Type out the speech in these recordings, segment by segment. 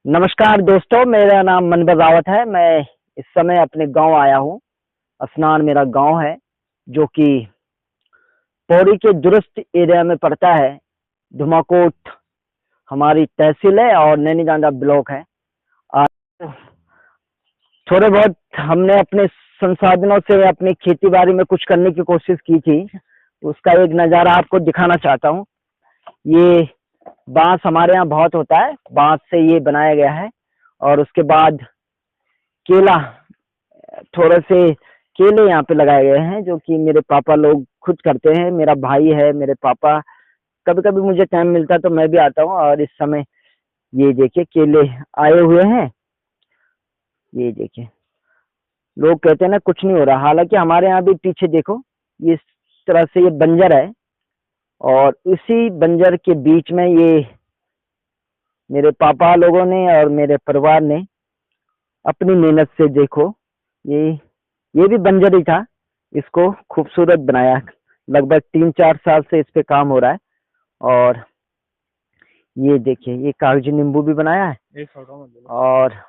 नमस्कार दोस्तों, मेरा नाम मनबर रावत है। मैं इस समय अपने गांव आया हूं। असनान मेरा गांव है, जो कि पौड़ी के दुरस्त एरिया में पड़ता है। धुमाकोट हमारी तहसील है और नैनीजांदा ब्लॉक है। आज थोड़े बहुत हमने अपने संसाधनों से अपनी खेती बाड़ी में कुछ करने की कोशिश की थी। उसका एक नज़ारा आपको दिखाना चाहता हूँ। ये बांस हमारे यहाँ बहुत होता है, बांस से ये बनाया गया है। और उसके बाद केला, थोड़े से केले यहाँ पे लगाए गए हैं, जो कि मेरे पापा लोग खुद करते हैं। मेरा भाई है, मेरे पापा, कभी कभी मुझे टाइम मिलता है तो मैं भी आता हूँ। और इस समय ये देखिए केले आए हुए हैं। ये देखिए, लोग कहते हैं ना कुछ नहीं हो रहा, हालांकि हमारे यहाँ भी पीछे देखो, इस तरह से ये बंजर है। और इसी बंजर के बीच में ये मेरे पापा लोगों ने और मेरे परिवार ने अपनी मेहनत से, देखो, ये ये भी बंजर ही था, इसको खूबसूरत बनाया। लगभग 3-4 साल से इस पे काम हो रहा है। और ये देखिए, ये कागजी नींबू भी बनाया है। एक और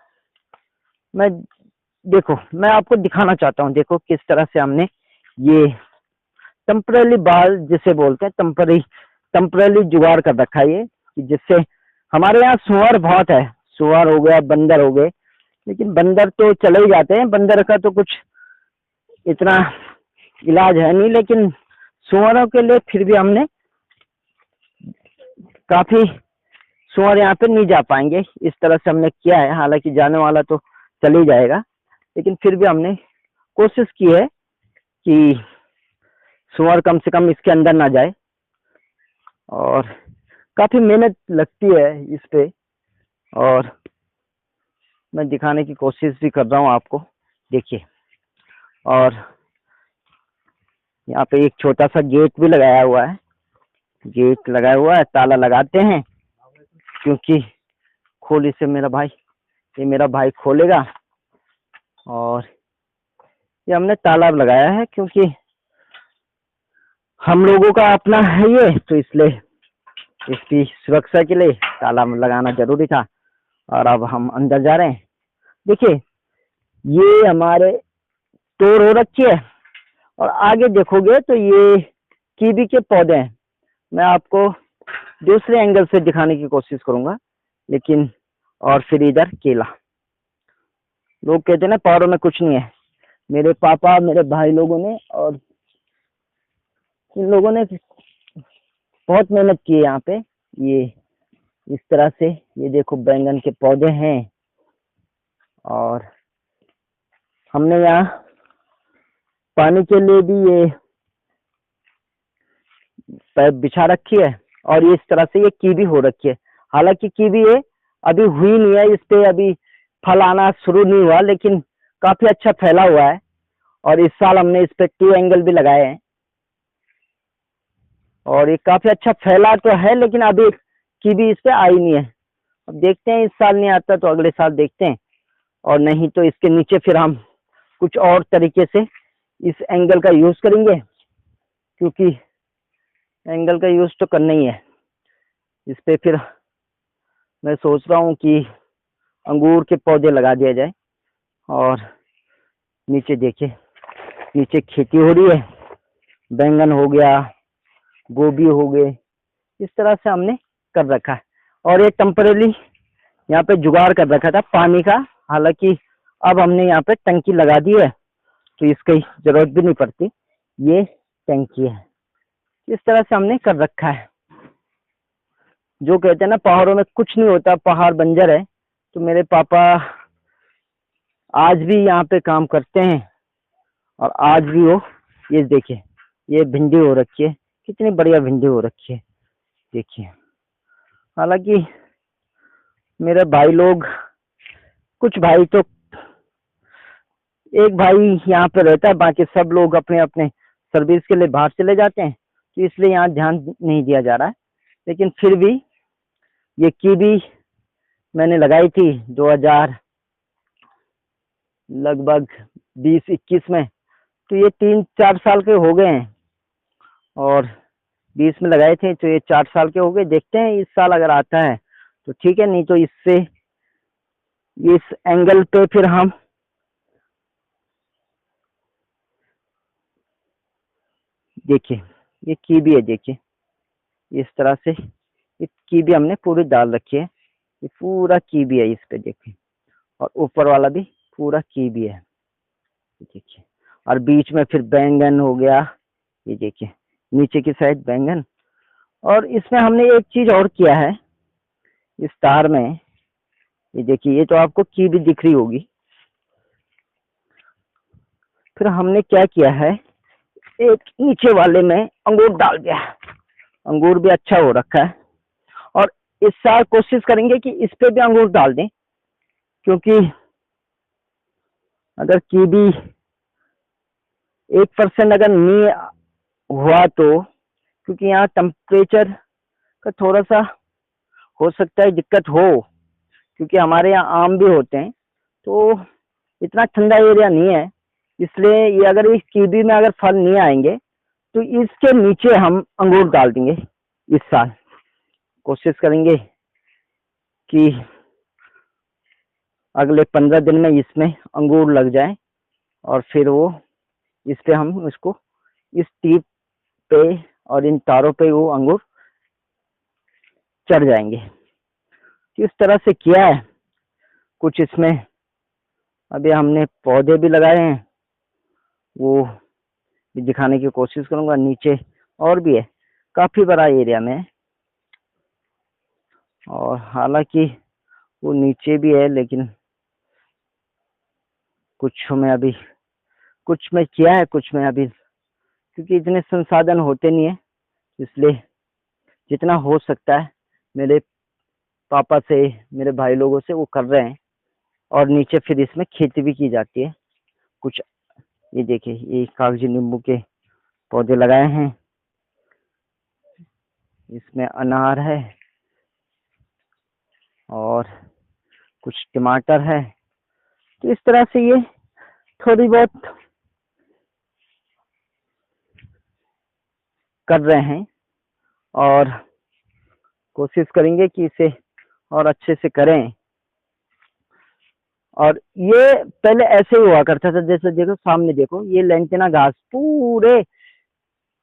मैं, देखो, मैं आपको दिखाना चाहता हूँ। देखो किस तरह से हमने ये टेम्पररी बाल जिसे बोलते हैं, टेम्पररी जुगाड़ कर रखा है ये, कि जिससे हमारे यहाँ सुअर बहुत है। सुअर हो गया, बंदर हो गए, लेकिन बंदर तो चले ही जाते हैं, बंदर का तो कुछ इतना इलाज है नहीं। लेकिन सुअरों के लिए फिर भी हमने काफी, सुअर यहाँ पे नहीं जा पाएंगे, इस तरह से हमने किया है। हालांकि जाने वाला तो चल ही जाएगा, लेकिन फिर भी हमने कोशिश की है कि सुअर कम से कम इसके अंदर ना जाए। और काफी मेहनत लगती है इस पे, और मैं दिखाने की कोशिश भी कर रहा हूँ आपको। देखिए, और यहाँ पे एक छोटा सा गेट भी लगाया हुआ है। गेट लगाया हुआ है, ताला लगाते हैं, क्योंकि खोल इसे मेरा भाई, ये मेरा भाई खोलेगा। और ये हमने ताला लगाया है, क्योंकि हम लोगों का अपना है ये, तो इसलिए इसकी सुरक्षा के लिए ताला लगाना जरूरी था। और अब हम अंदर जा रहे हैं। देखिए, ये हमारे तोड़ हो रखी है। और आगे देखोगे तो ये कीवी के पौधे हैं। मैं आपको दूसरे एंगल से दिखाने की कोशिश करूंगा, लेकिन और फिर इधर केला। लोग कहते हैं ना पहाड़ों में कुछ नहीं है। मेरे पापा, मेरे भाई लोगों ने और इन लोगों ने बहुत मेहनत की है यहाँ पे। ये इस तरह से, ये देखो बैंगन के पौधे हैं। और हमने यहाँ पानी के लिए भी ये पाइप बिछा रखी है। और ये इस तरह से ये कीवी हो रखी है। हालांकि कीवी ये अभी हुई नहीं है, इस पे अभी फल आना शुरू नहीं हुआ, लेकिन काफी अच्छा फैला हुआ है। और इस साल हमने इस पे 2 एंगल भी लगाए हैं। और ये काफी अच्छा फैला तो है, लेकिन अभी कीवी इस पे आई नहीं है। अब देखते हैं, इस साल नहीं आता तो अगले साल देखते हैं। और नहीं तो इसके नीचे फिर हम कुछ और तरीके से इस एंगल का यूज करेंगे, क्योंकि एंगल का यूज तो करना ही है इस पे। फिर मैं सोच रहा हूँ कि अंगूर के पौधे लगा दिया जाए। और नीचे देखिए, नीचे खेती हो रही है, बैंगन हो गया, गोभी हो गए, इस तरह से हमने कर रखा है। और ये टेम्परेली यहाँ पे जुगाड़ कर रखा था पानी का। हालांकि अब हमने यहाँ पे टंकी लगा दी है, तो इसकी जरूरत भी नहीं पड़ती। ये टंकी है, इस तरह से हमने कर रखा है। जो कहते हैं ना पहाड़ों में कुछ नहीं होता, पहाड़ बंजर है, तो मेरे पापा आज भी यहाँ पे काम करते हैं। और आज भी वो, ये देखिए, ये भिंडी हो रखी है, कितनी बढ़िया भिंडी हो रखी है, देखिए। हालांकि मेरे भाई लोग, कुछ भाई तो, एक भाई यहाँ पे रहता है, बाकी सब लोग अपने अपने सर्विस के लिए बाहर चले जाते हैं, तो इसलिए यहाँ ध्यान नहीं दिया जा रहा है। लेकिन फिर भी ये कीवी मैंने लगाई थी 2000 लगभग 20-21 में, तो ये 3-4 साल के हो गए हैं। और 20 में लगाए थे, तो ये 4 साल के हो गए। देखते हैं इस साल अगर आता है तो ठीक है, नहीं तो इससे इस एंगल पे फिर हम देखिए, ये कीवी है, देखिए इस तरह से ये कीवी हमने पूरी डाल रखी है। ये पूरा कीवी है इस पे, देखिए, और ऊपर वाला भी पूरा कीवी है, देखिए। और बीच में फिर बैंगन हो गया, ये देखिए नीचे की साइड बैंगन। और इसमें हमने एक चीज और किया है इस तार में, ये देखिए, ये तो आपको कीवी दिख रही होगी। फिर हमने क्या किया है, एक नीचे वाले में अंगूर डाल दिया है। अंगूर भी अच्छा हो रखा है, और इस साल कोशिश करेंगे कि इस पे भी अंगूर डाल दें, क्योंकि अगर कीवी 1% अगर नहीं हुआ तो, क्योंकि यहाँ टेम्परेचर का थोड़ा सा हो सकता है दिक्कत हो, क्योंकि हमारे यहाँ आम भी होते हैं, तो इतना ठंडा एरिया नहीं है। इसलिए ये अगर इस कीवी में अगर फल नहीं आएंगे तो इसके नीचे हम अंगूर डाल देंगे। इस साल कोशिश करेंगे कि अगले 15 दिन में इसमें अंगूर लग जाए, और फिर वो इस पे हम उसको इस टीप पे और इन तारों पे वो अंगूर चढ़ जाएंगे। किस तरह से किया है, कुछ इसमें अभी हमने पौधे भी लगाए हैं, वो भी दिखाने की कोशिश करूंगा। नीचे और भी है, काफी बड़ा एरिया में, और हालांकि वो नीचे भी है, लेकिन कुछ में अभी, कुछ में किया है, कुछ में अभी, क्योंकि इतने संसाधन होते नहीं है, इसलिए जितना हो सकता है मेरे पापा से, मेरे भाई लोगों से वो कर रहे हैं। और नीचे फिर इसमें खेती भी की जाती है कुछ। ये देखिए, ये कागजी नींबू के पौधे लगाए हैं, इसमें अनार है और कुछ टमाटर है। तो इस तरह से ये थोड़ी बहुत कर रहे हैं, और कोशिश करेंगे कि इसे और अच्छे से करें। और ये पहले ऐसे ही हुआ करता था, जैसे देखो सामने देखो, ये लेंटिना घास पूरे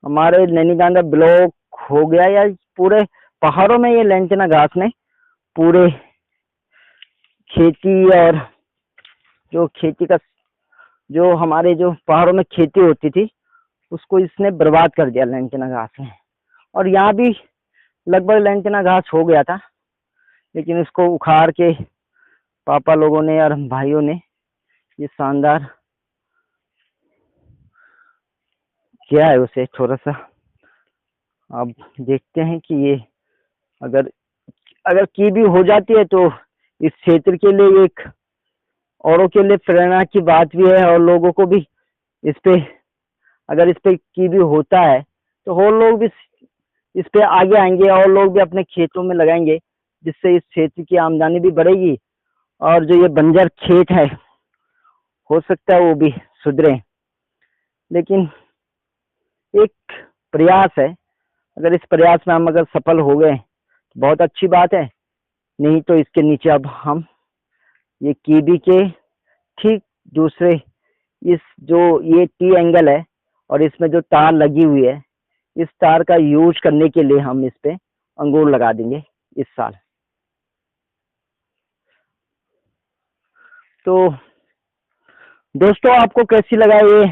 हमारे नैनीताल ब्लॉक हो गया, या पूरे पहाड़ों में ये लेंटिना घास ने पूरे खेती, और जो खेती का, जो हमारे जो पहाड़ों में खेती होती थी, उसको इसने बर्बाद कर दिया लेंटिना घास ने। और यहाँ भी लगभग लेंटिना घास हो गया था, लेकिन इसको उखाड़ के पापा लोगों ने और भाइयों ने ये शानदार किया है उसे थोड़ा सा। अब देखते हैं कि ये अगर अगर की भी हो जाती है तो इस क्षेत्र के लिए एक औरों के लिए प्रेरणा की बात भी है, और लोगों को भी इस पे, अगर इस पे की भी होता है तो और लोग भी इस पे आगे आएंगे, और लोग भी अपने खेतों में लगाएंगे, जिससे इस क्षेत्र की आमदनी भी बढ़ेगी, और जो ये बंजर खेत है हो सकता है वो भी सुधरे। लेकिन एक प्रयास है, अगर इस प्रयास में हम अगर सफल हो गए तो बहुत अच्छी बात है। नहीं तो इसके नीचे अब हम ये कीबी के ठीक दूसरे, इस जो ये टी एंगल है और इसमें जो तार लगी हुई है, इस तार का यूज करने के लिए हम इस पे अंगूर लगा देंगे इस साल। तो दोस्तों, आपको कैसी लगा ये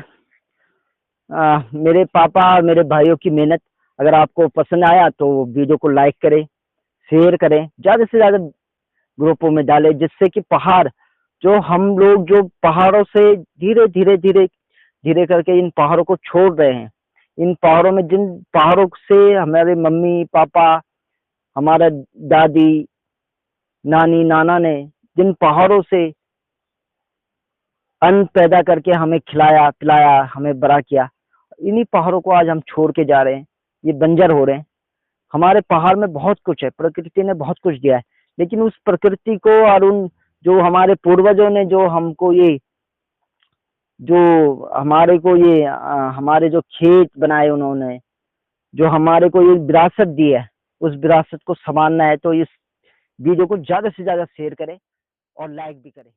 मेरे पापा और मेरे भाइयों की मेहनत? अगर आपको पसंद आया तो वीडियो को लाइक करें, शेयर करें, ज़्यादा से ज़्यादा ग्रुपों में डालें, जिससे कि पहाड़, जो हम लोग जो पहाड़ों से धीरे धीरे धीरे धीरे करके इन पहाड़ों को छोड़ रहे हैं, इन पहाड़ों में, जिन पहाड़ों से हमारे मम्मी पापा, हमारा दादी नानी नाना ने जिन पहाड़ों से अन्न पैदा करके हमें खिलाया पिलाया, हमें बड़ा किया, इन्हीं पहाड़ों को आज हम छोड़ के जा रहे हैं, ये बंजर हो रहे हैं। हमारे पहाड़ में बहुत कुछ है, प्रकृति ने बहुत कुछ दिया है, लेकिन उस प्रकृति को और उन जो हमारे पूर्वजों ने जो हमको ये, जो हमारे को ये हमारे जो खेत बनाए उन्होंने, जो हमारे को ये विरासत दी है, उस विरासत को संभालना है। तो इस वीडियो को ज़्यादा से ज़्यादा शेयर करें, और लाइक भी करें।